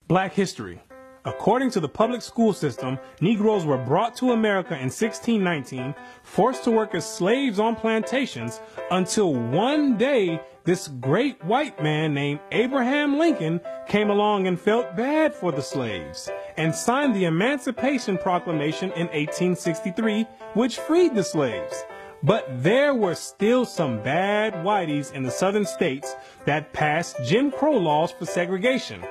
Black history. According to the public school system, Negroes were brought to America in 1619, forced to work as slaves on plantations, until one day this great white man named Abraham Lincoln came along and felt bad for the slaves and signed the Emancipation Proclamation in 1863, which freed the slaves. But there were still some bad whiteys in the southern states that passed Jim Crow laws for segregation.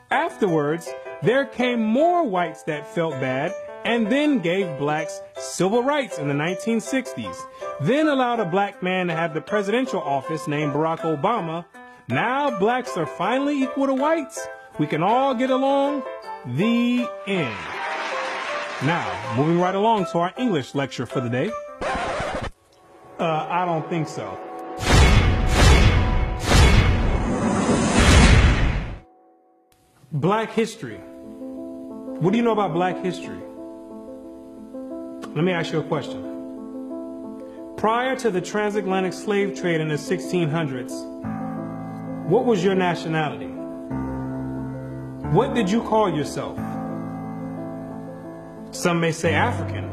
Afterwards, there came more whites that felt bad and then gave blacks civil rights in the 1960s, then allowed a black man to have the presidential office named Barack Obama. Now blacks are finally equal to whites. We can all get along. The end. Now, moving right along to our English lecture for the day. I don't think so. Black history. What do you know about black history? Let me ask you a question. Prior to the transatlantic slave trade in the 1600s, what was your nationality? What did you call yourself? Some may say African.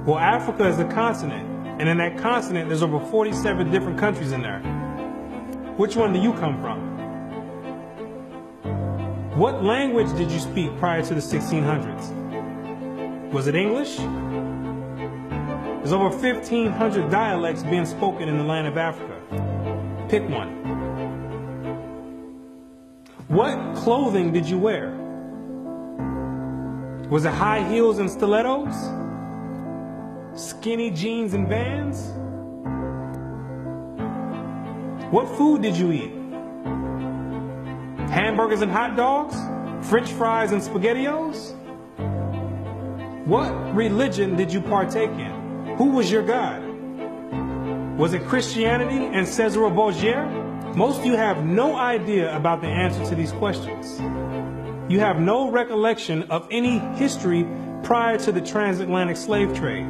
Well, Africa is a continent, and in that continent there's over 47 different countries in there. Which one do you come from? What language did you speak prior to the 1600s? Was it English? There's over 1,500 dialects being spoken in the land of Africa. Pick one. What clothing did you wear? Was it high heels and stilettos? Skinny jeans and Vans? What food did you eat? Hamburgers and hot dogs? French fries and SpaghettiOs? What religion did you partake in? Who was your God? Was it Christianity and Cesare Borgia? Most of you have no idea about the answer to these questions. You have no recollection of any history prior to the transatlantic slave trade.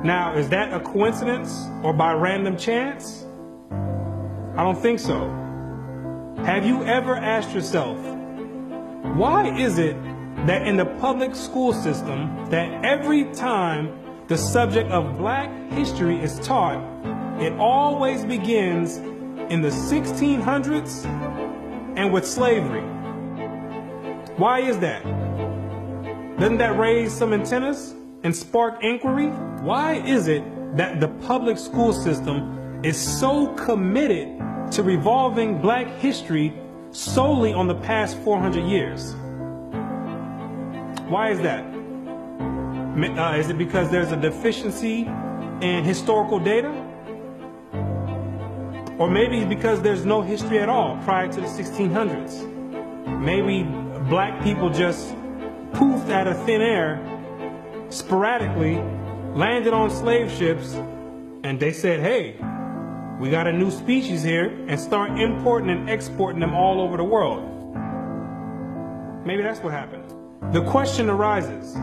Now, is that a coincidence or by random chance? I don't think so. Have you ever asked yourself, why is it that in the public school system that every time the subject of black history is taught, it always begins in the 1600s and with slavery? Why is that? Doesn't that raise some antennas and spark inquiry? Why is it that the public school system is so committed to revolving black history solely on the past 400 years? Why is that? Is it because there's a deficiency in historical data? Or maybe because there's no history at all prior to the 1600s? Maybe black people just poofed out of thin air, sporadically, landed on slave ships, and they said, hey, we got a new species here, and start importing and exporting them all over the world. Maybe that's what happened. The question arises,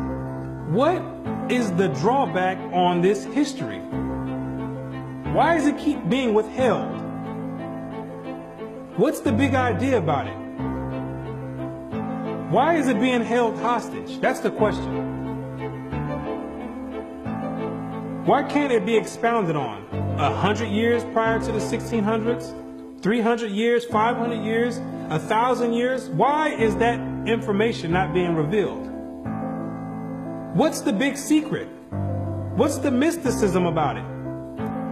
what is the drawback on this history? Why does it keep being withheld? What's the big idea about it? Why is it being held hostage? That's the question. Why can't it be expounded on? 100 years prior to the 1600s? 300 years? 500 years? 1,000 years? Why is that information not being revealed? What's the big secret? What's the mysticism about it?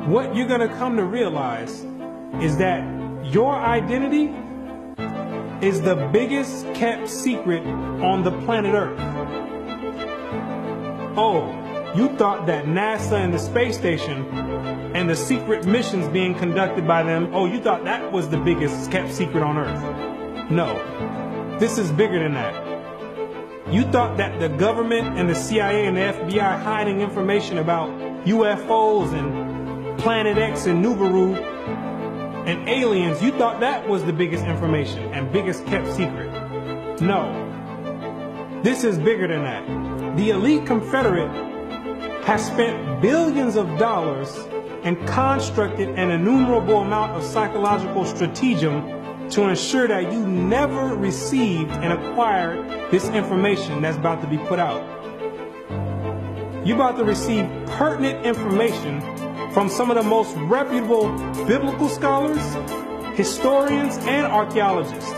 What you're going to come to realize is that your identity is the biggest kept secret on the planet Earth. Oh, you thought that NASA and the space station and the secret missions being conducted by them, oh, you thought that was the biggest kept secret on Earth. No, this is bigger than that. You thought that the government and the CIA and the FBI hiding information about UFOs and Planet X and Nibiru and aliens, you thought that was the biggest information and biggest kept secret. No, this is bigger than that. The elite Confederate has spent billions of dollars and constructed an innumerable amount of psychological stratagem to ensure that you never received and acquired this information that's about to be put out. You're about to receive pertinent information from some of the most reputable biblical scholars, historians, and archaeologists.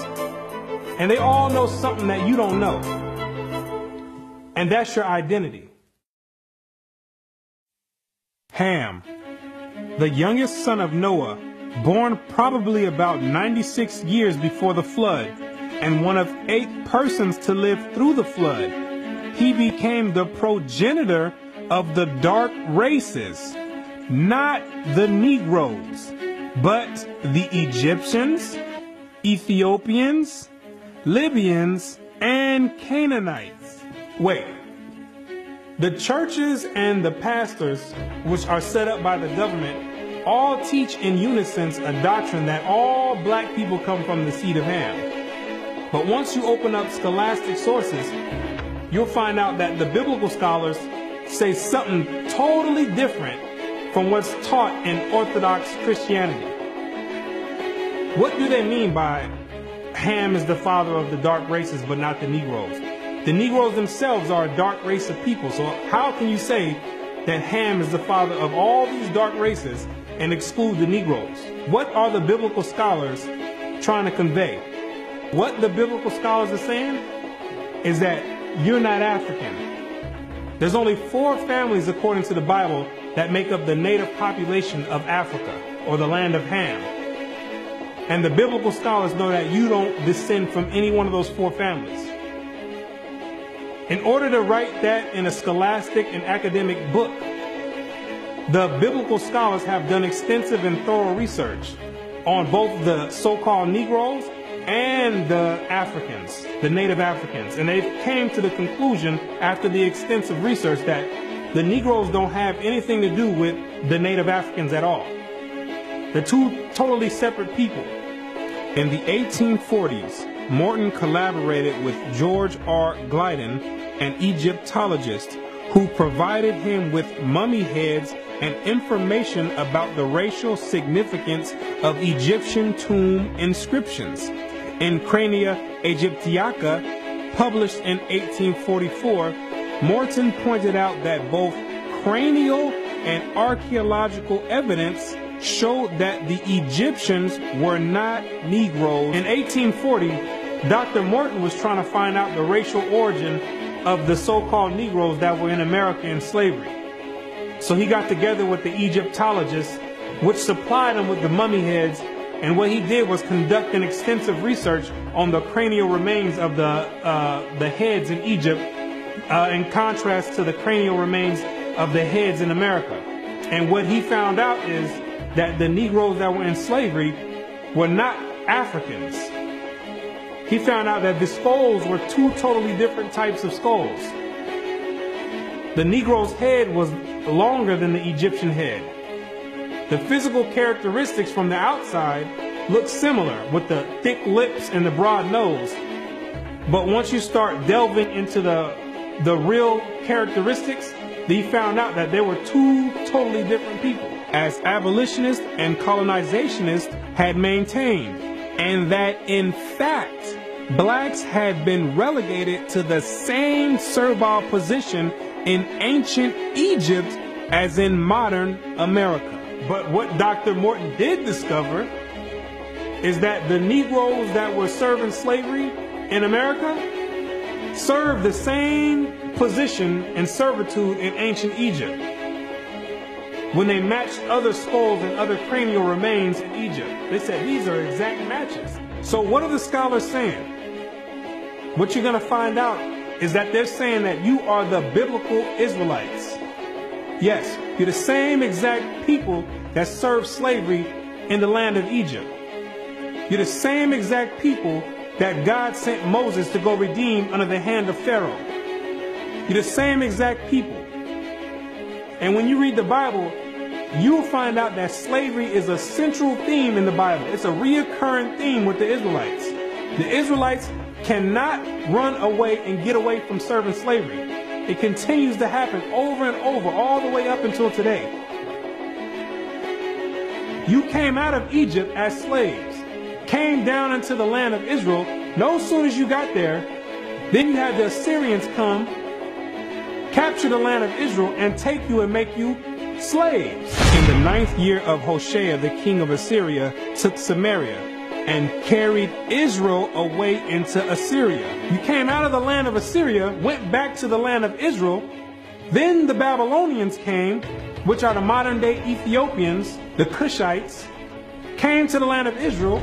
And they all know something that you don't know. And that's your identity. Ham, the youngest son of Noah, born probably about 96 years before the flood, and one of 8 persons to live through the flood. He became the progenitor of the dark races, not the Negroes, but the Egyptians, Ethiopians, Libyans, and Canaanites. Wait, the churches and the pastors, which are set up by the government, all teach in unison a doctrine that all black people come from the seed of Ham. But once you open up scholastic sources, you'll find out that the biblical scholars say something totally different from what's taught in Orthodox Christianity. What do they mean by Ham is the father of the dark races but not the Negroes? The Negroes themselves are a dark race of people, so how can you say that Ham is the father of all these dark races and exclude the Negroes? What are the biblical scholars trying to convey? What the biblical scholars are saying is that you're not African. There's only 4 families, according to the Bible, that make up the native population of Africa, or the land of Ham. And the biblical scholars know that you don't descend from any one of those 4 families. In order to write that in a scholastic and academic book, the biblical scholars have done extensive and thorough research on both the so-called Negroes and the Africans, the native Africans. And they came to the conclusion after the extensive research that the Negroes don't have anything to do with the native Africans at all. They're 2 totally separate people. In the 1840s, Morton collaborated with George R. Gliddon, an Egyptologist, who provided him with mummy heads and information about the racial significance of Egyptian tomb inscriptions. In Crania Aegyptiaca, published in 1844, Morton pointed out that both cranial and archaeological evidence showed that the Egyptians were not Negroes. In 1840, Dr. Morton was trying to find out the racial origin of the so-called Negroes that were in America in slavery. So he got together with the Egyptologists, which supplied him with the mummy heads, and what he did was conduct an extensive research on the cranial remains of the heads in Egypt, in contrast to the cranial remains of the heads in America. And what he found out is that the Negroes that were in slavery were not Africans. He found out that the skulls were 2 totally different types of skulls. The Negro's head was longer than the Egyptian head. The physical characteristics from the outside look similar, with the thick lips and the broad nose. But once you start delving into the real characteristics, he found out that they were 2 totally different people, as abolitionists and colonizationists had maintained, and that in fact, blacks had been relegated to the same servile position in ancient Egypt as in modern America. But what Dr. Morton did discover is that the Negroes that were serving slavery in America served the same position and servitude in ancient Egypt when they matched other skulls and other cranial remains in Egypt. They said these are exact matches. So what are the scholars saying? What you're going to find out is that they're saying that you are the biblical Israelites. Yes, you're the same exact people that served slavery in the land of Egypt. You're the same exact people that God sent Moses to go redeem under the hand of Pharaoh. You're the same exact people. And when you read the Bible, you'll find out that slavery is a central theme in the Bible. It's a reoccurring theme with the Israelites. The Israelites cannot run away and get away from serving slavery. It continues to happen over and over, all the way up until today. You came out of Egypt as slaves. came down into the land of Israel, no sooner as you got there, then you had the Assyrians come, capture the land of Israel, and take you and make you slaves. In the 9th year of Hoshea, the king of Assyria took Samaria and carried Israel away into Assyria. You came out of the land of Assyria, went back to the land of Israel. Then the Babylonians came, which are the modern day Ethiopians, the Cushites, came to the land of Israel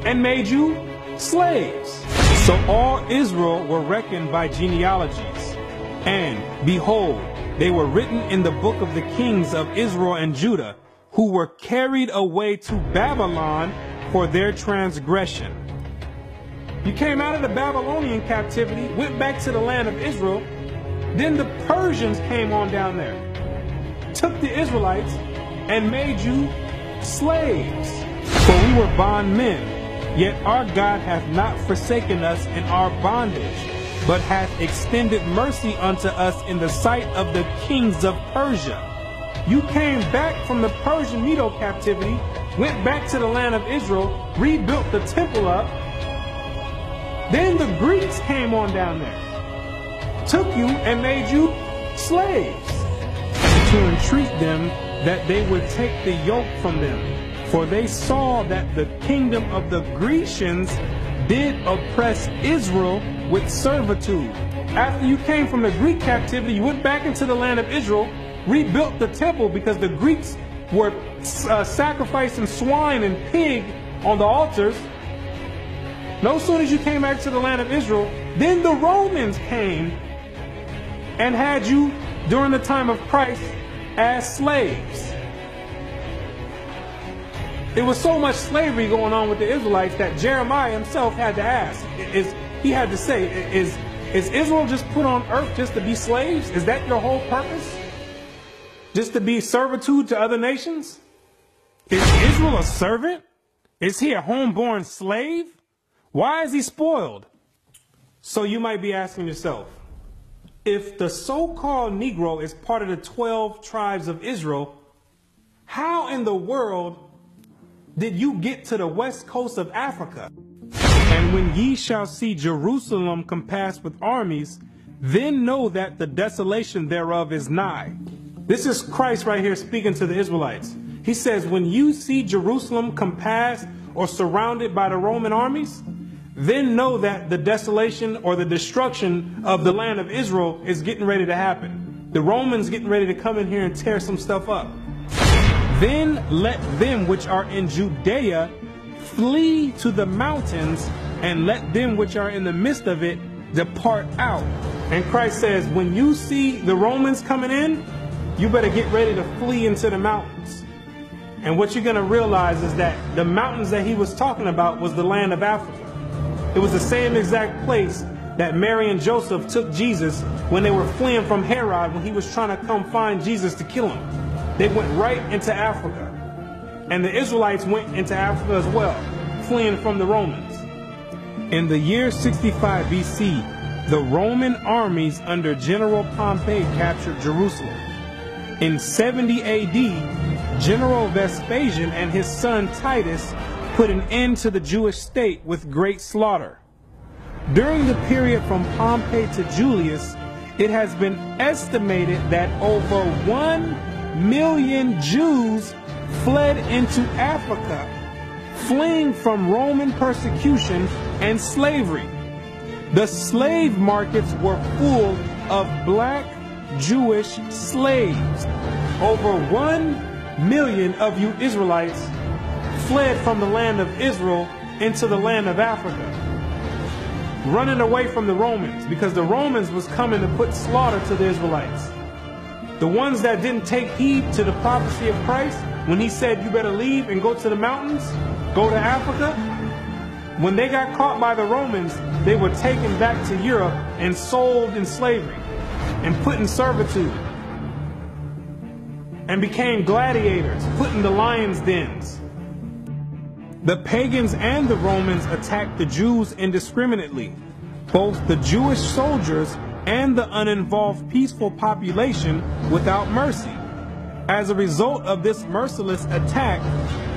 and made you slaves. So all Israel were reckoned by genealogies. And behold, they were written in the book of the kings of Israel and Judah, who were carried away to Babylon for their transgression. You came out of the Babylonian captivity, went back to the land of Israel. Then the Persians came on down there, took the Israelites and made you slaves. For we were bondmen, yet our God hath not forsaken us in our bondage, but hath extended mercy unto us in the sight of the kings of Persia. You came back from the Persian Medo captivity, went back to the land of Israel, rebuilt the temple up. Then the Greeks came on down there, took you and made you slaves, to entreat them that they would take the yoke from them. For they saw that the kingdom of the Grecians did oppress Israel with servitude. After you came from the Greek captivity, you went back into the land of Israel, rebuilt the temple because the Greeks were sacrificing swine and pig on the altars. No sooner as you came back to the land of Israel, then the Romans came and had you during the time of Christ as slaves. There was so much slavery going on with the Israelites that Jeremiah himself had to ask. He had to say, is Israel just put on earth just to be slaves? Is that your whole purpose? Just to be servitude to other nations? Is Israel a servant? Is he a homeborn slave? Why is he spoiled? So you might be asking yourself, if the so-called Negro is part of the 12 tribes of Israel, how in the world did you get to the west coast of Africa? And when ye shall see Jerusalem compassed with armies, then know that the desolation thereof is nigh. This is Christ right here speaking to the Israelites. He says, when you see Jerusalem compassed or surrounded by the Roman armies, then know that the desolation or the destruction of the land of Israel is getting ready to happen. The Romans getting ready to come in here and tear some stuff up. Then let them which are in Judea flee to the mountains, and let them which are in the midst of it depart out. And Christ says, when you see the Romans coming in, you better get ready to flee into the mountains. And what you're going to realize is that the mountains that he was talking about was the land of Africa. It was the same exact place that Mary and Joseph took Jesus when they were fleeing from Herod when he was trying to come find Jesus to kill him. They went right into Africa. And the Israelites went into Africa as well, fleeing from the Romans. In the year 65 BC, the Roman armies under General Pompey captured Jerusalem. In 70 AD, General Vespasian and his son Titus put an end to the Jewish state with great slaughter. During the period from Pompey to Julius, it has been estimated that over 1 million Jews fled into Africa, fleeing from Roman persecution and slavery. The slave markets were full of black Jewish slaves. Over 1 million of you Israelites fled from the land of Israel into the land of Africa, running away from the Romans because the Romans was coming to put slaughter to the Israelites. The ones that didn't take heed to the prophecy of Christ when he said you better leave and go to the mountains, go to Africa, when they got caught by the Romans, they were taken back to Europe and sold in slavery and put in servitude and became gladiators, put in the lions' dens. The pagans and the Romans attacked the Jews indiscriminately. Both the Jewish soldiers and the uninvolved peaceful population without mercy. As a result of this merciless attack,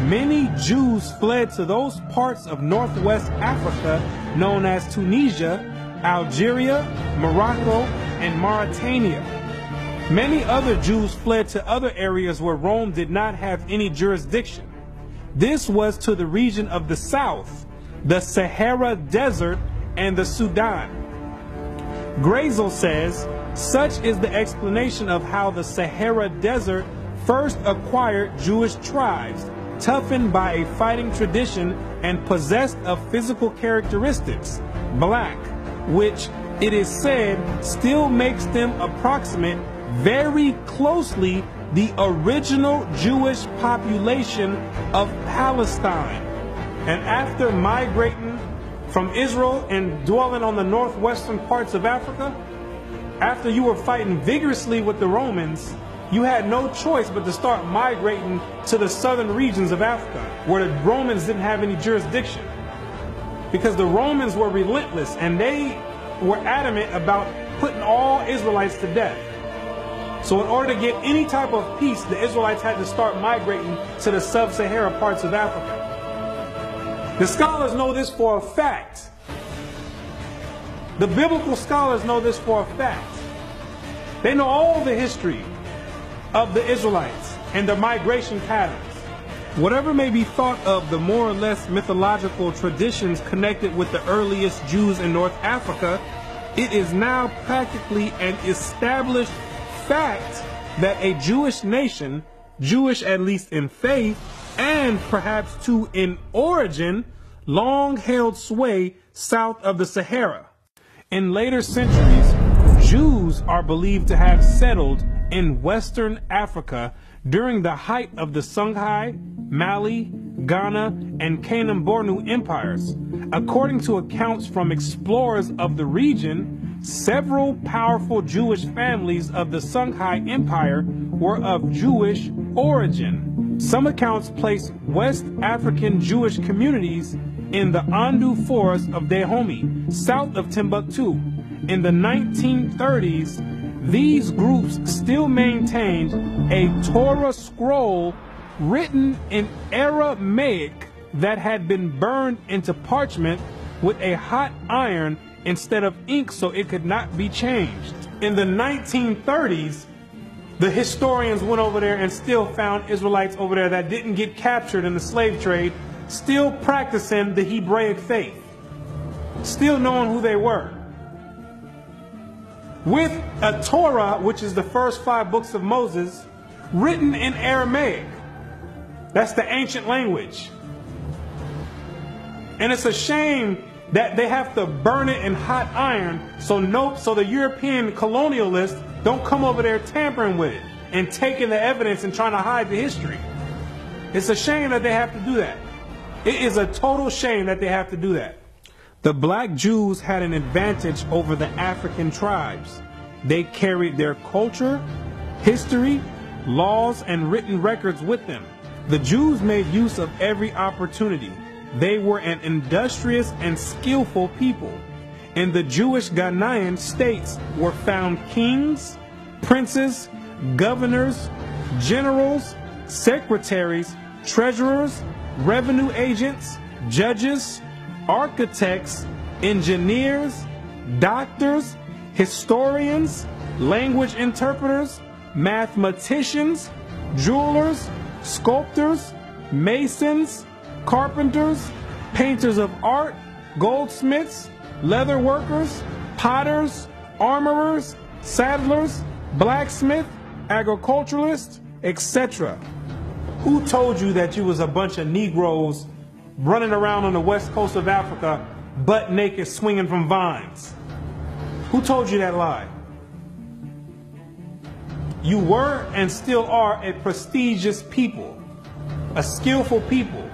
many Jews fled to those parts of northwest Africa known as Tunisia, Algeria, Morocco, and Mauritania. Many other Jews fled to other areas where Rome did not have any jurisdiction. This was to the region of the south, the Sahara Desert, and the Sudan. Grazel says, such is the explanation of how the Sahara Desert first acquired Jewish tribes, toughened by a fighting tradition and possessed of physical characteristics, black, which it is said still makes them approximate very closely the original Jewish population of Palestine. And after migrating from Israel and dwelling on the northwestern parts of Africa, after you were fighting vigorously with the Romans, you had no choice but to start migrating to the southern regions of Africa, where the Romans didn't have any jurisdiction. Because the Romans were relentless, and they were adamant about putting all Israelites to death. So in order to get any type of peace, the Israelites had to start migrating to the sub-Sahara parts of Africa. The scholars know this for a fact. The biblical scholars know this for a fact. They know all the history of the Israelites and their migration patterns. Whatever may be thought of the more or less mythological traditions connected with the earliest Jews in North Africa, it is now practically an established fact that a Jewish nation, Jewish at least in faith, and perhaps too in origin, long held sway south of the Sahara. In later centuries, Jews are believed to have settled in Western Africa during the height of the Songhai, Mali, Ghana, and Kanem-Bornu empires. According to accounts from explorers of the region, several powerful Jewish families of the Songhai Empire were of Jewish origin. Some accounts place West African Jewish communities in the Andu Forest of Dahomey, south of Timbuktu. In the 1930s, these groups still maintained a Torah scroll written in Aramaic that had been burned into parchment with a hot iron instead of ink so it could not be changed. In the 1930s, the historians went over there and still found Israelites over there that didn't get captured in the slave trade, still practicing the Hebraic faith, still knowing who they were. With a Torah, which is the first 5 books of Moses, written in Aramaic. That's the ancient language. And it's a shame that they have to burn it in hot iron so the European colonialists don't come over there tampering with it and taking the evidence and trying to hide the history. It's a shame that they have to do that. It is a total shame that they have to do that. The black Jews had an advantage over the African tribes. They carried their culture, history, laws, and written records with them. The Jews made use of every opportunity. They were an industrious and skillful people. In the Jewish Ghanaian states were found kings, princes, governors, generals, secretaries, treasurers, revenue agents, judges, architects, engineers, doctors, historians, language interpreters, mathematicians, jewelers, sculptors, masons, carpenters, painters of art, goldsmiths, leather workers, potters, armorers, saddlers, blacksmiths, agriculturalists, etc. Who told you that you was a bunch of Negroes running around on the west coast of Africa, butt naked, swinging from vines? Who told you that lie? You were and still are a prestigious people, a skillful people.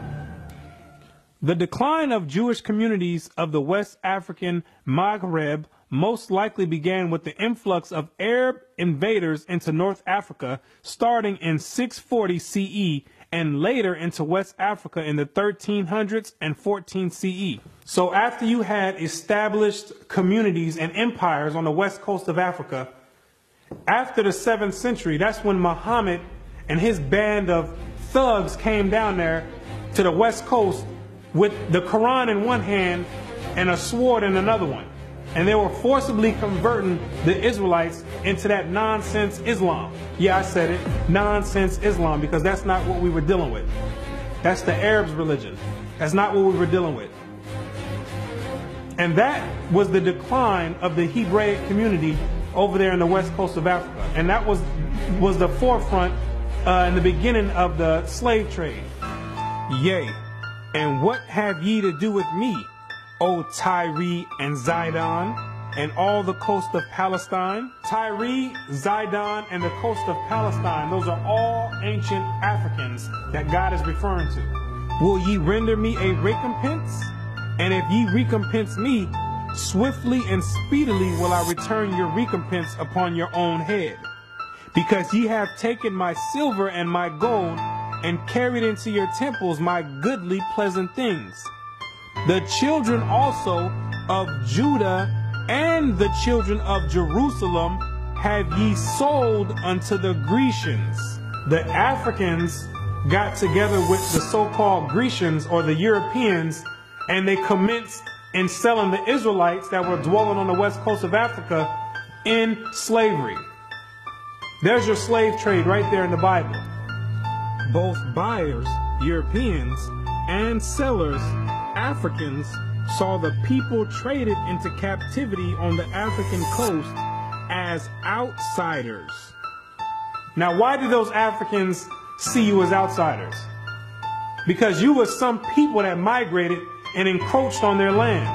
The decline of Jewish communities of the West African Maghreb most likely began with the influx of Arab invaders into North Africa starting in 640 CE and later into West Africa in the 1300s and 14 CE. So after you had established communities and empires on the west coast of Africa, after the 7th century, that's when Muhammad and his band of thugs came down there to the West Coast with the Quran in one hand and a sword in another one. And they were forcibly converting the Israelites into that nonsense Islam. Yeah, I said it, nonsense Islam, because that's not what we were dealing with. That's the Arabs' religion. That's not what we were dealing with. And that was the decline of the Hebraic community over there in the west coast of Africa. And that was the forefront in the beginning of the slave trade. Yea, and what have ye to do with me, O Tyre and Zidon, and all the coast of Palestine? Tyre, Zidon, and the coast of Palestine, those are all ancient Africans that God is referring to. Will ye render me a recompense? And if ye recompense me, swiftly and speedily will I return your recompense upon your own head. Because ye have taken my silver and my gold, and carried into your temples my goodly pleasant things. The children also of Judah and the children of Jerusalem have ye sold unto the Grecians. The Africans got together with the so-called Grecians or the Europeans, and they commenced in selling the Israelites that were dwelling on the west coast of Africa in slavery. There's your slave trade right there in the Bible. Both buyers, Europeans, and sellers, Africans, saw the people traded into captivity on the African coast as outsiders. Now, why did those Africans see you as outsiders? Because you were some people that migrated and encroached on their land.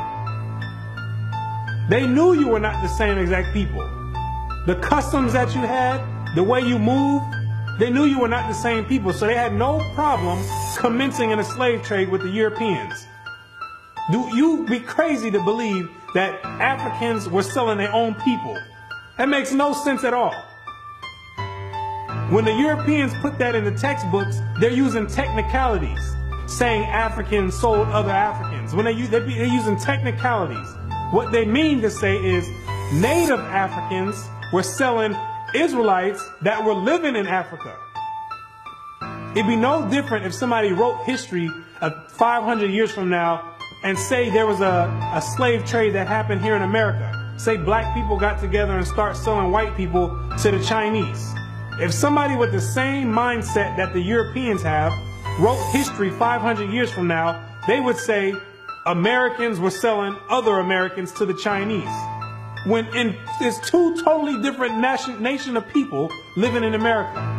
They knew you were not the same exact people. The customs that you had, the way you moved, they knew you were not the same people, so they had no problem commencing in a slave trade with the Europeans. Do you be crazy to believe that Africans were selling their own people? That makes no sense at all. When the Europeans put that in the textbooks, they're using technicalities, saying Africans sold other Africans. When they're using technicalities, what they mean to say is native Africans were selling Israelites that were living in Africa. It'd be no different if somebody wrote history of 500 years from now and say there was a slave trade that happened here in America. Say black people got together and start selling white people to the Chinese. If somebody with the same mindset that the Europeans have wrote history 500 years from now, they would say Americans were selling other Americans to the Chinese. When it's two totally different nation of people living in America.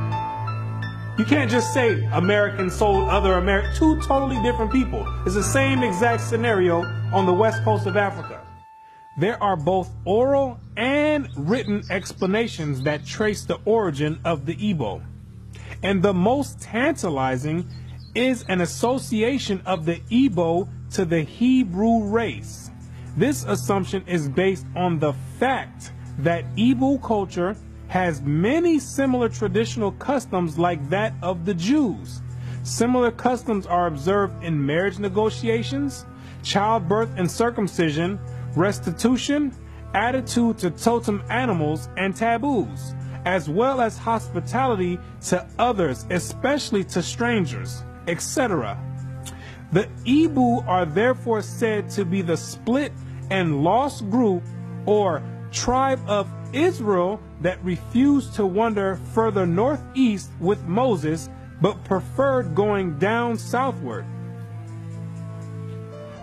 You can't just say Americans sold other Americans. Two totally different people. It's the same exact scenario on the west coast of Africa. There are both oral and written explanations that trace the origin of the Igbo. And the most tantalizing is an association of the Igbo to the Hebrew race. This assumption is based on the fact that Igbo culture has many similar traditional customs like that of the Jews. Similar customs are observed in marriage negotiations, childbirth and circumcision, restitution, attitude to totem animals and taboos, as well as hospitality to others, especially to strangers, etc. The Igbo are therefore said to be the split and lost group or tribe of Israel that refused to wander further northeast with Moses, but preferred going down southward.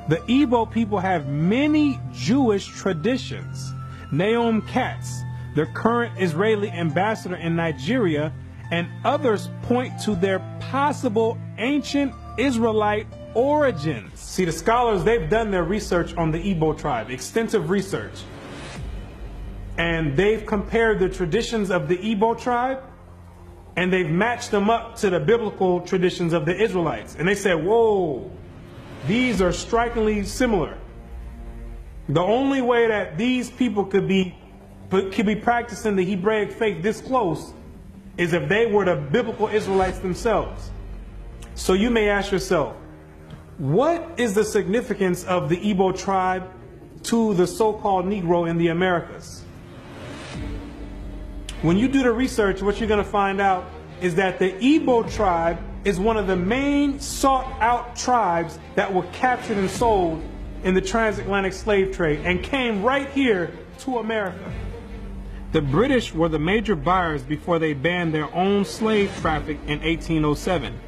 The Igbo people have many Jewish traditions. Naomi Katz, the current Israeli ambassador in Nigeria, and others point to their possible ancient Israelite origins. See, the scholars, they've done their research on the Igbo tribe, extensive research. And they've compared the traditions of the Igbo tribe, and they've matched them up to the biblical traditions of the Israelites. And they said, whoa, these are strikingly similar. The only way that these people could be practicing the Hebraic faith this close is if they were the biblical Israelites themselves. So you may ask yourself, what is the significance of the Igbo tribe to the so-called Negro in the Americas? When you do the research, what you're going to find out is that the Igbo tribe is one of the main sought-out tribes that were captured and sold in the transatlantic slave trade and came right here to America. The British were the major buyers before they banned their own slave traffic in 1807.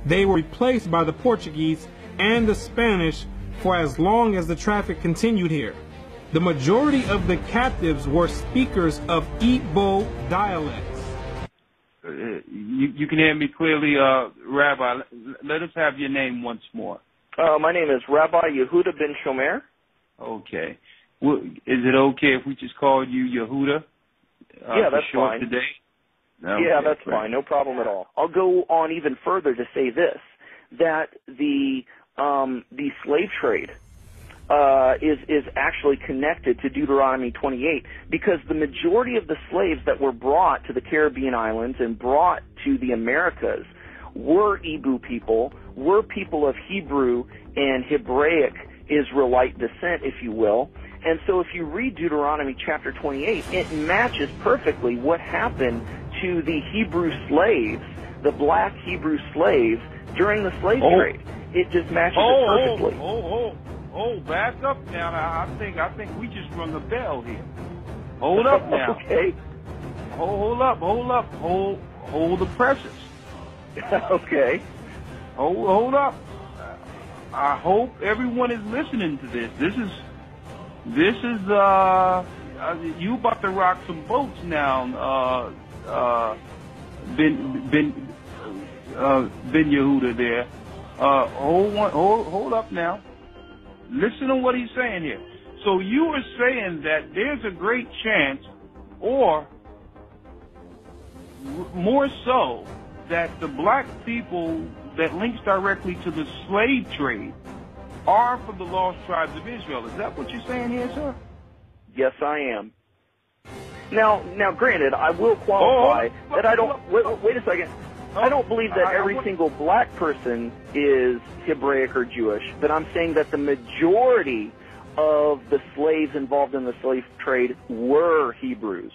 They were replaced by the Portuguese and the Spanish for as long as the traffic continued here. The majority of the captives were speakers of Igbo dialects. You can hear me clearly, Rabbi. Let us have your name once more. My name is Rabbi Yehuda Ben Shomer. Okay. Well, is it okay if we just call you Yehuda? Yeah, that's fine. Today? Okay, yeah, that's fine. No problem at all. I'll go on even further to say this, that the slave trade is actually connected to Deuteronomy 28, because the majority of the slaves that were brought to the Caribbean islands and brought to the Americas were Igbo people, were people of Hebrew and Hebraic Israelite descent, if you will. And so if you read Deuteronomy chapter 28, it matches perfectly what happened to the Hebrew slaves, the black Hebrew slaves, during the slave trade. It just matches it perfectly. Back up now. I think we just rung a bell here. Hold up now. Okay. Hold up. Hold the presses. Okay. Hold up. I hope everyone is listening to this. This is you about to rock some boats now, Ben Yehuda there. Hold up now. Listen to what he's saying here. So you are saying that there's a great chance, or more so, that the black people that links directly to the slave trade are from the lost tribes of Israel. Is that what you're saying here, sir? Yes, I am. Now, granted, I will qualify that I don't. Wait a second. I don't believe that every single black person is Hebraic or Jewish, but I'm saying that the majority of the slaves involved in the slave trade were Hebrews.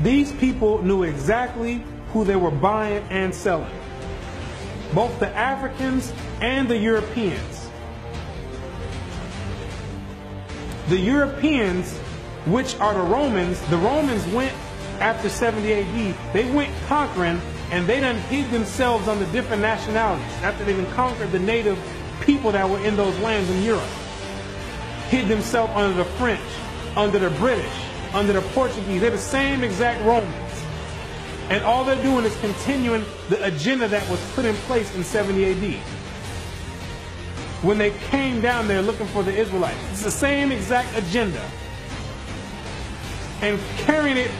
These people knew exactly who they were buying and selling, both the Africans and the Europeans. The Europeans, which are the Romans went after 70 AD, they went conquering, and they done hid themselves under different nationalities after they done conquered the native people that were in those lands in Europe. Hid themselves under the French, under the British, under the Portuguese. They're the same exact Romans. And all they're doing is continuing the agenda that was put in place in 70 AD. When they came down there looking for the Israelites. It's the same exact agenda. And carrying it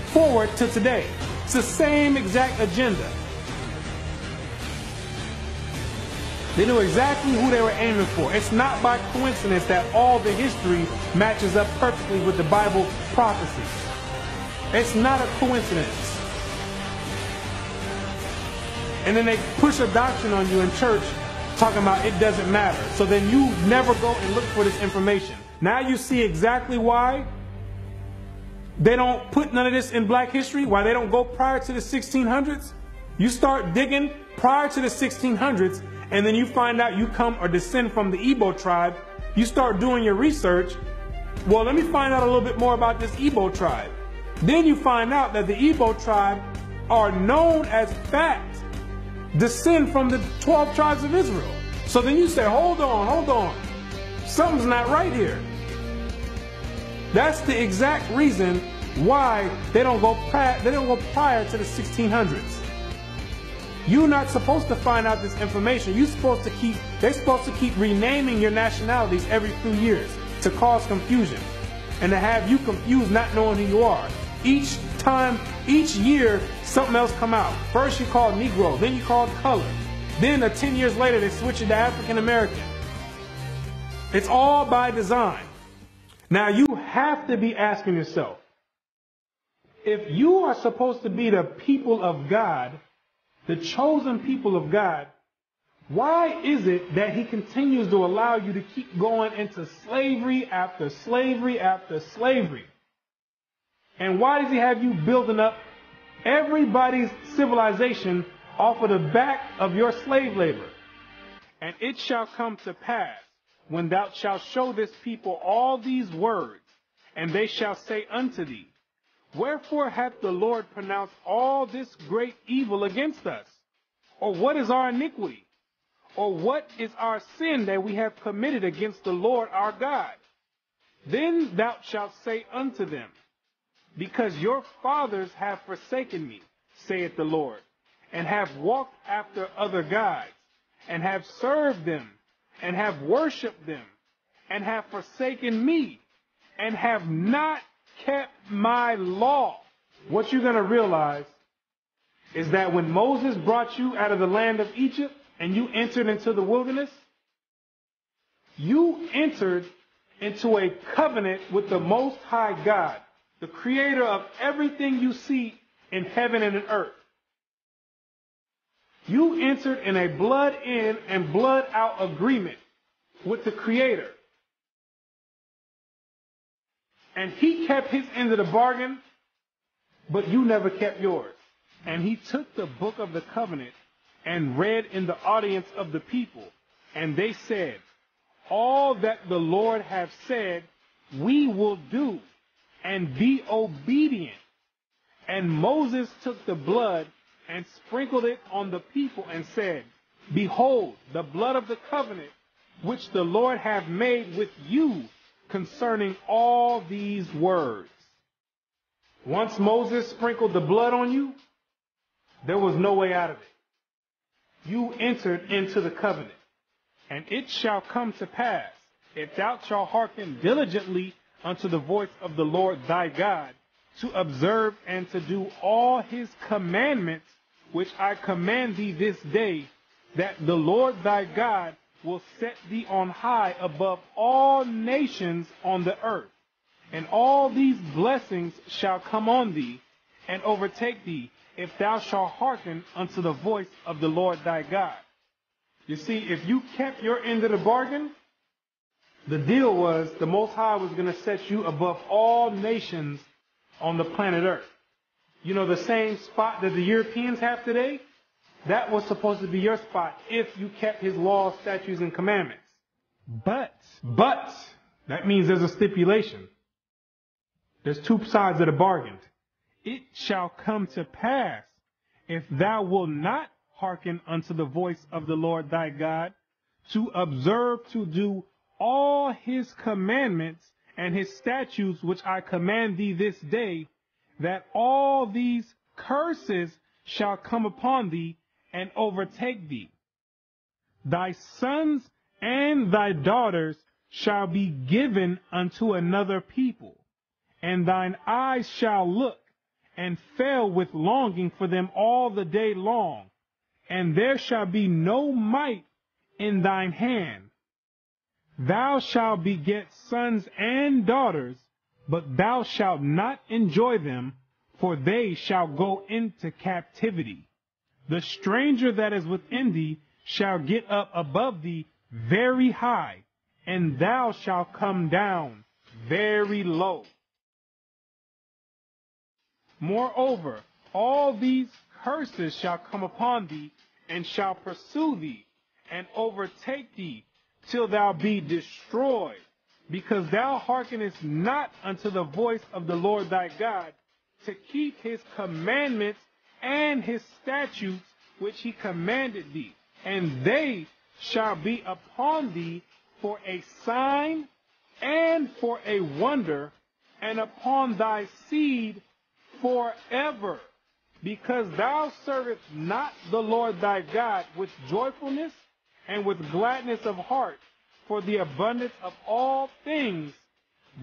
forward to today. It's the same exact agenda. They knew exactly who they were aiming for. It's not by coincidence that all the history matches up perfectly with the Bible prophecies. It's not a coincidence. And then they push a doctrine on you in church talking about it doesn't matter. So then you never go and look for this information. Now you see exactly why they don't put none of this in black history, why they don't go prior to the 1600s. You start digging prior to the 1600s, and then you find out you come or descend from the Igbo tribe. You start doing your research. Well, let me find out a little bit more about this Igbo tribe. Then you find out that the Igbo tribe are known as fact descend from the 12 tribes of Israel. So then you say, hold on. Something's not right here. That's the exact reason why they don't go prior to the 1600s. You're not supposed to find out this information. They're supposed to keep renaming your nationalities every few years to cause confusion and to have you confused, not knowing who you are. Each year, something else come out. First you called Negro, then you called color. Then 10 years later, they switch it to African American. It's all by design. Now you have to be asking yourself, if you are supposed to be the people of God, the chosen people of God, why is it that he continues to allow you to keep going into slavery after slavery after slavery? And why does he have you building up everybody's civilization off of the back of your slave labor. And it shall come to pass, when thou shalt show this people all these words, and they shall say unto thee, wherefore hath the Lord pronounced all this great evil against us? Or what is our iniquity? Or what is our sin that we have committed against the Lord our God? Then thou shalt say unto them, because your fathers have forsaken me, saith the Lord, and have walked after other gods, and have served them, and have worshipped them, and have forsaken me, and have not kept my law. What you're going to realize is that when Moses brought you out of the land of Egypt and you entered into the wilderness, you entered into a covenant with the Most High God, the creator of everything you see in heaven and in earth. You entered in a blood in and blood out agreement with the creator. And he kept his end of the bargain, but you never kept yours. And he took the book of the covenant and read in the audience of the people. And they said, all that the Lord hath said, we will do, and be obedient. And Moses took the blood and sprinkled it on the people and said, behold, the blood of the covenant, which the Lord hath made with you concerning all these words. Once Moses sprinkled the blood on you, there was no way out of it. You entered into the covenant. And it shall come to pass, if thou shalt hearken diligently unto the voice of the Lord thy God, to observe and to do all his commandments, which I command thee this day, that the Lord thy God will set thee on high above all nations on the earth. And all these blessings shall come on thee and overtake thee, if thou shalt hearken unto the voice of the Lord thy God. You see, if you kept your end of the bargain, the deal was the Most High was going to set you above all nations on the planet Earth. You know, the same spot that the Europeans have today, that was supposed to be your spot if you kept his laws, statutes, and commandments. But, that means there's a stipulation. There's two sides of the bargain. It shall come to pass, if thou wilt not hearken unto the voice of the Lord thy God, to observe to do all his commandments and his statutes which I command thee this day, that all these curses shall come upon thee and overtake thee. Thy sons and thy daughters shall be given unto another people, and thine eyes shall look and fail with longing for them all the day long, and there shall be no might in thine hand. Thou shalt beget sons and daughters, but thou shalt not enjoy them, for they shall go into captivity. The stranger that is within thee shall get up above thee very high, and thou shalt come down very low. Moreover, all these curses shall come upon thee, and shall pursue thee, and overtake thee, till thou be destroyed, because thou hearkenest not unto the voice of the Lord thy God, to keep his commandments and his statutes which he commanded thee. And they shall be upon thee for a sign and for a wonder, and upon thy seed forever, because thou servest not the Lord thy God with joyfulness and with gladness of heart for the abundance of all things.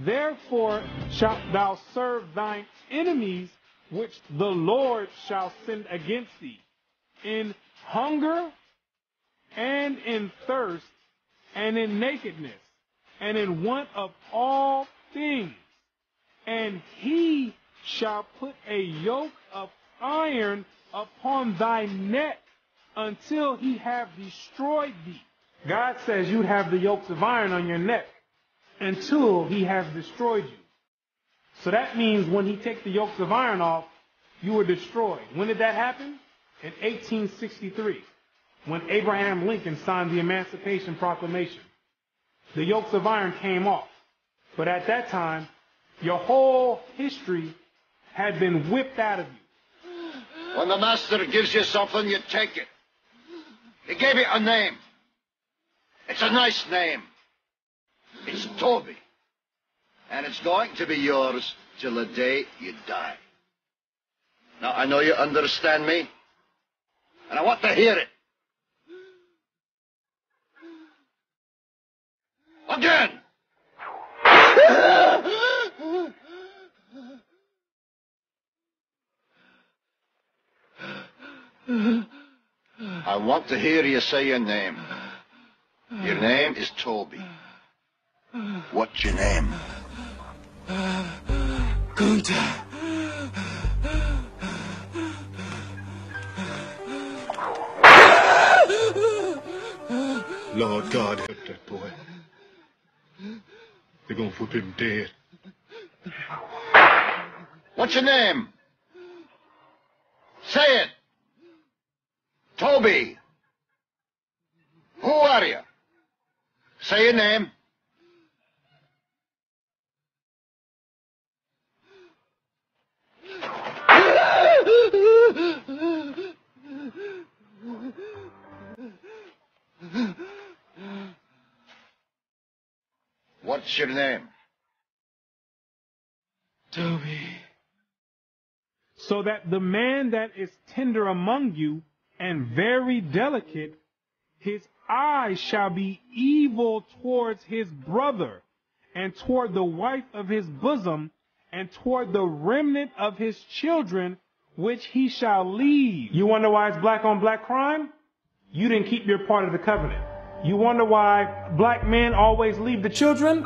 Therefore shalt thou serve thine enemies, which the Lord shall send against thee, in hunger and in thirst and in nakedness and in want of all things. And he shall put a yoke of iron upon thy neck until he have destroyed thee. God says you'd have the yokes of iron on your neck until he has destroyed you. So that means when he takes the yokes of iron off, you were destroyed. When did that happen? In 1863, when Abraham Lincoln signed the Emancipation Proclamation. The yokes of iron came off. But at that time, your whole history had been whipped out of you. When the master gives you something, you take it. He gave you a name. It's a nice name. It's Toby. And it's going to be yours till the day you die. Now, I know you understand me, and I want to hear it. Again! I want to hear you say your name. Your name is Toby. What's your name? Gunther. Lord God, help that boy. They're gonna whip him dead. What's your name? Say it. Toby. Who are you? Say your name. What's your name? Toby. So that the man that is tender among you and very delicate, his eyes shall be evil towards his brother, and toward the wife of his bosom, and toward the remnant of his children, which he shall leave. You wonder why it's black on black crime? You didn't keep your part of the covenant. You wonder why black men always leave the children?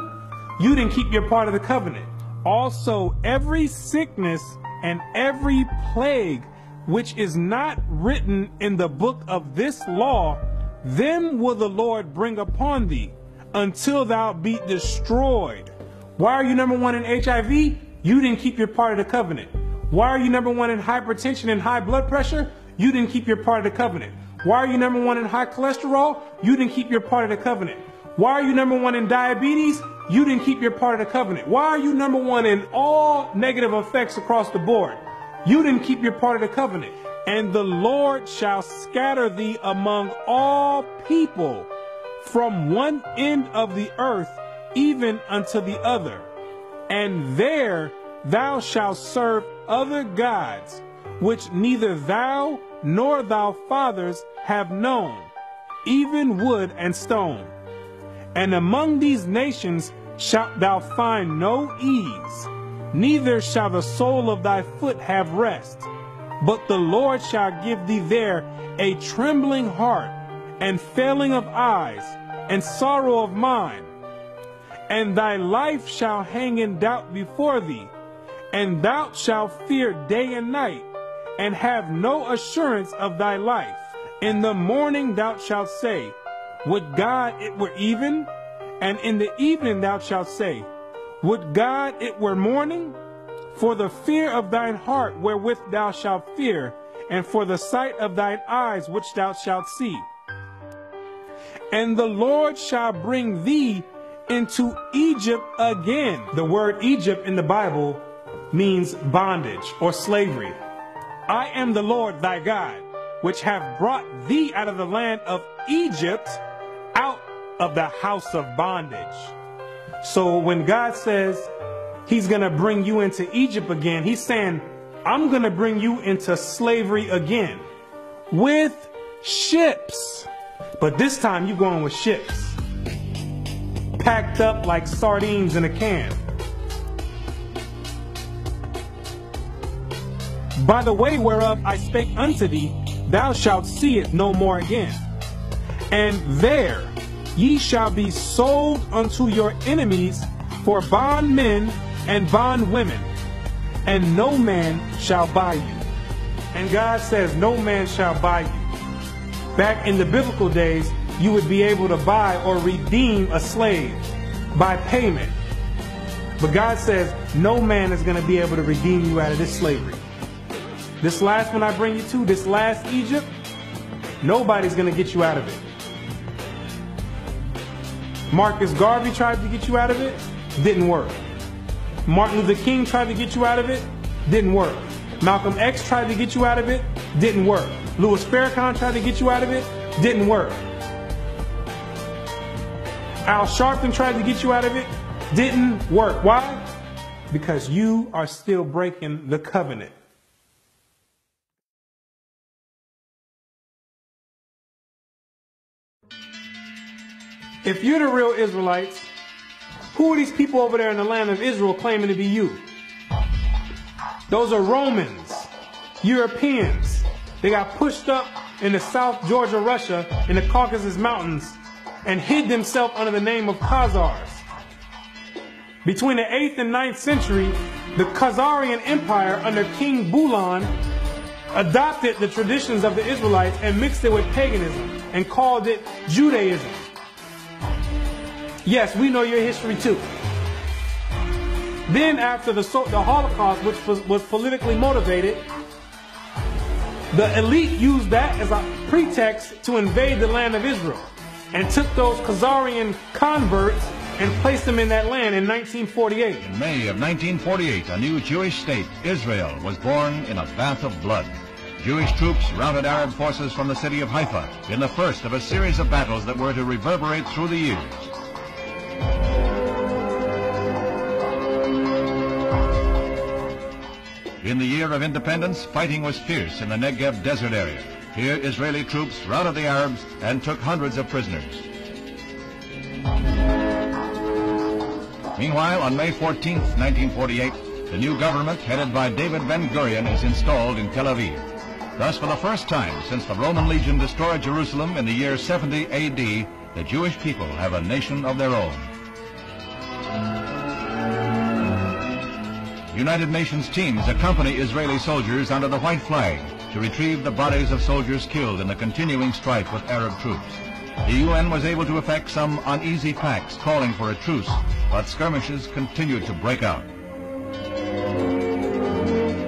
You didn't keep your part of the covenant. Also, every sickness and every plague which is not written in the book of this law, them will the Lord bring upon thee, until thou be destroyed. Why are you number one in HIV? You didn't keep your part of the covenant. Why are you number one in hypertension and high blood pressure? You didn't keep your part of the covenant. Why are you number one in high cholesterol? You didn't keep your part of the covenant. Why are you number one in diabetes? You didn't keep your part of the covenant. Why are you number one in all negative effects across the board? You didn't keep your part of the covenant. And the Lord shall scatter thee among all people, from one end of the earth even unto the other. And there thou shalt serve other gods, which neither thou nor thy fathers have known, even wood and stone. And among these nations shalt thou find no ease, neither shall the sole of thy foot have rest. But the Lord shall give thee there a trembling heart, and failing of eyes, and sorrow of mind. And thy life shall hang in doubt before thee, and thou shalt fear day and night, and have no assurance of thy life. In the morning thou shalt say, would God it were even? And in the evening thou shalt say, would God it were morning? For the fear of thine heart wherewith thou shalt fear, and for the sight of thine eyes which thou shalt see. And the Lord shall bring thee into Egypt again. The word Egypt in the Bible means bondage or slavery. I am the Lord thy God, which have brought thee out of the land of Egypt, out of the house of bondage. So when God says he's going to bring you into Egypt again, he's saying, I'm going to bring you into slavery again with ships. But this time you're going with ships, packed up like sardines in a can. By the way whereof I spake unto thee, thou shalt see it no more again. And there ye shall be sold unto your enemies for bondmen and bondwomen, and no man shall buy you. And God says no man shall buy you. Back in the biblical days, you would be able to buy or redeem a slave by payment. But God says no man is going to be able to redeem you out of this slavery. this last one I bring you to, this last Egypt, nobody's going to get you out of it. Marcus Garvey tried to get you out of it, didn't work. Martin Luther King tried to get you out of it, didn't work. Malcolm X tried to get you out of it, didn't work. Louis Farrakhan tried to get you out of it, didn't work. Al Sharpton tried to get you out of it, didn't work. Why? Because you are still breaking the covenant. If you're the real Israelites, who are these people over there in the land of Israel claiming to be you? Those are Romans, Europeans. They got pushed up in the South Georgia, Russia, in the Caucasus Mountains, and hid themselves under the name of Khazars. Between the 8th and 9th century, the Khazarian Empire under King Bulan adopted the traditions of the Israelites and mixed it with paganism and called it Judaism. Yes, we know your history too. Then after the Holocaust, which was politically motivated, the elite used that as a pretext to invade the land of Israel and took those Khazarian converts and placed them in that land in 1948. In May of 1948, a new Jewish state, Israel, was born in a bath of blood. Jewish troops routed Arab forces from the city of Haifa in the first of a series of battles that were to reverberate through the years. In the year of independence, fighting was fierce in the Negev desert area. Here, Israeli troops routed the Arabs and took hundreds of prisoners. Meanwhile, on May 14, 1948, the new government, headed by David Ben-Gurion, is installed in Tel Aviv. Thus, for the first time since the Roman legion destroyed Jerusalem in the year 70 AD, the Jewish people have a nation of their own. United Nations teams accompany Israeli soldiers under the white flag to retrieve the bodies of soldiers killed in the continuing strife with Arab troops. The UN was able to effect some uneasy pacts calling for a truce, but skirmishes continued to break out.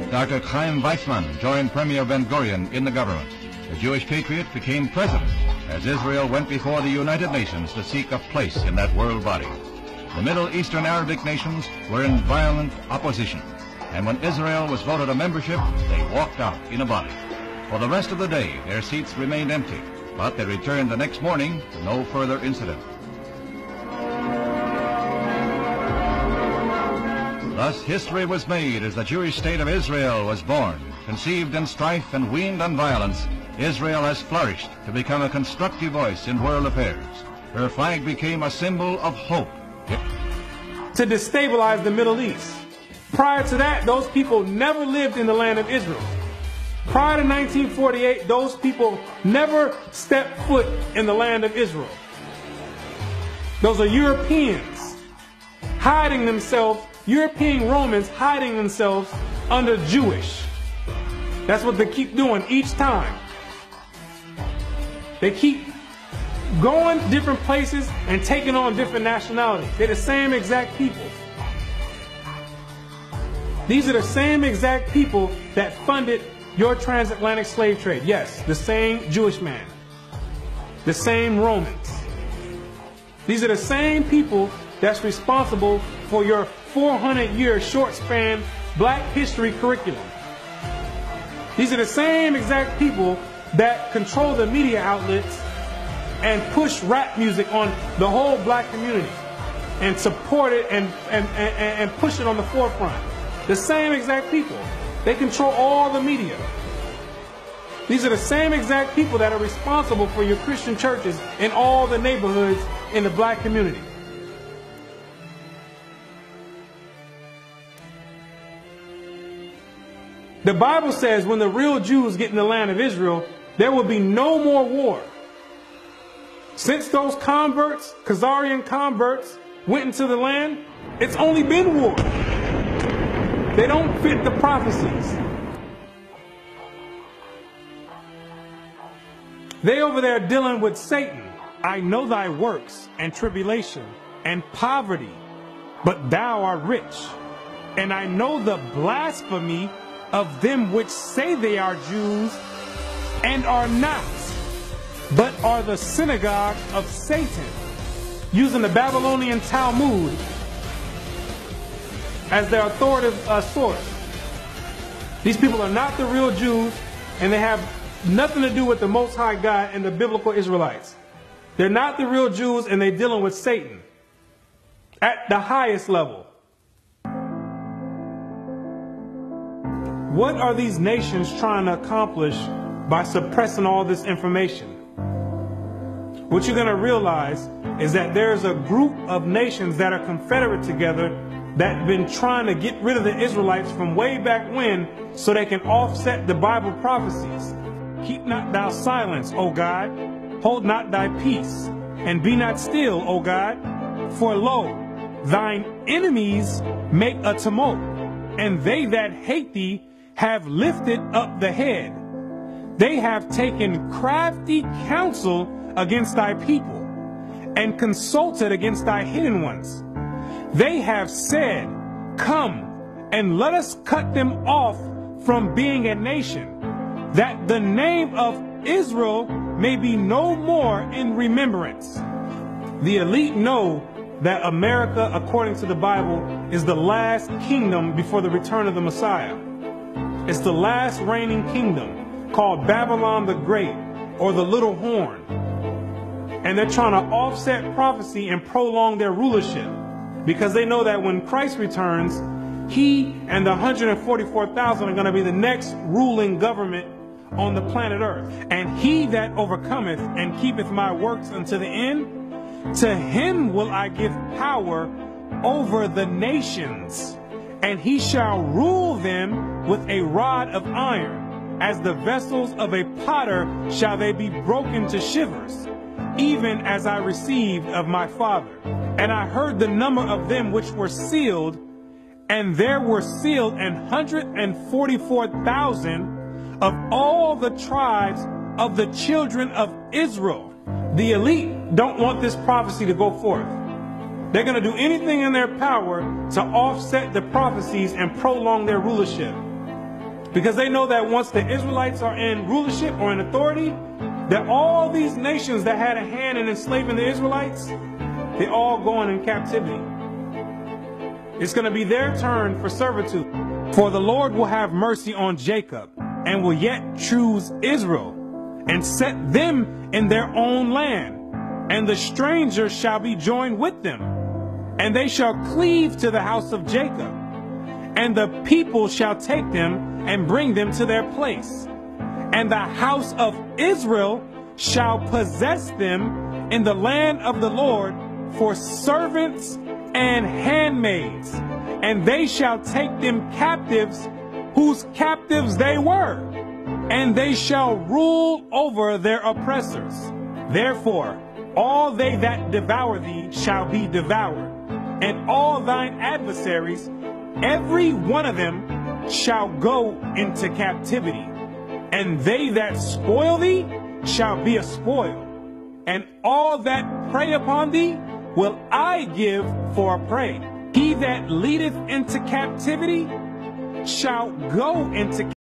Dr. Chaim Weizmann joined Premier Ben-Gurion in the government. The Jewish patriot became president as Israel went before the United Nations to seek a place in that world body. The Middle Eastern Arabic nations were in violent opposition, and when Israel was voted a membership, they walked out in a body. For the rest of the day, their seats remained empty, but they returned the next morning to no further incident. Thus, history was made as the Jewish state of Israel was born. Conceived in strife and weaned on violence, Israel has flourished to become a constructive voice in world affairs. Her flag became a symbol of hope. To destabilize the Middle East. Prior to that, those people never lived in the land of Israel. Prior to 1948, those people never stepped foot in the land of Israel. Those are Europeans hiding themselves, European Romans hiding themselves under Jewish. That's what they keep doing each time. They keep going different places and taking on different nationalities. They're the same exact people. These are the same exact people that funded your transatlantic slave trade. Yes, the same Jewish man. The same Romans. These are the same people that's responsible for your 400-year short span black history curriculum. These are the same exact people that control the media outlets and push rap music on the whole black community and support it and push it on the forefront. The same exact people. They control all the media. These are the same exact people that are responsible for your Christian churches in all the neighborhoods in the black community. The Bible says when the real Jews get in the land of Israel, there will be no more war. Since those converts, Khazarian converts, went into the land, it's only been war. They don't fit the prophecies. They over there dealing with Satan. I know thy works and tribulation and poverty, but thou art rich. And I know the blasphemy of them which say they are Jews and are not, but are the synagogue of Satan, using the Babylonian Talmud as their authoritative source. These people are not the real Jews, and they have nothing to do with the Most High God and the biblical Israelites. They're not the real Jews, and they're dealing with Satan at the highest level. What are these nations trying to accomplish by suppressing all this information? What you're going to realize is that there's a group of nations that are confederate together that have been trying to get rid of the Israelites from way back when so they can offset the Bible prophecies. Keep not thou silence, O God. Hold not thy peace, and be not still, O God. For lo, thine enemies make a tumult, and they that hate thee have lifted up the head. They have taken crafty counsel against thy people, and consulted against thy hidden ones. They have said, come, and let us cut them off from being a nation, that the name of Israel may be no more in remembrance. The elite know that America, according to the Bible, is the last kingdom before the return of the Messiah. It's the last reigning kingdom, called Babylon the Great, or the Little Horn. And they're trying to offset prophecy and prolong their rulership, because they know that when Christ returns, he and the 144,000 are going to be the next ruling government on the planet Earth. And he that overcometh and keepeth my works unto the end, to him will I give power over the nations, and he shall rule them with a rod of iron. As the vessels of a potter shall they be broken to shivers, even as I received of my Father. And I heard the number of them which were sealed, and there were sealed 144,000 of all the tribes of the children of Israel. The elite don't want this prophecy to go forth. They're going to do anything in their power to offset the prophecies and prolong their rulership, because they know that once the Israelites are in rulership or in authority, that all these nations that had a hand in enslaving the Israelites, they're all going in captivity. It's going to be their turn for servitude. For the Lord will have mercy on Jacob, and will yet choose Israel, and set them in their own land. And the strangers shall be joined with them, and they shall cleave to the house of Jacob. And the people shall take them and bring them to their place. And the house of Israel shall possess them in the land of the Lord for servants and handmaids. And they shall take them captives, whose captives they were, and they shall rule over their oppressors. Therefore, all they that devour thee shall be devoured, and all thine adversaries, every one of them, shall go into captivity. And they that spoil thee shall be a spoil, and all that prey upon thee will I give for a prey. He that leadeth into captivity shall go into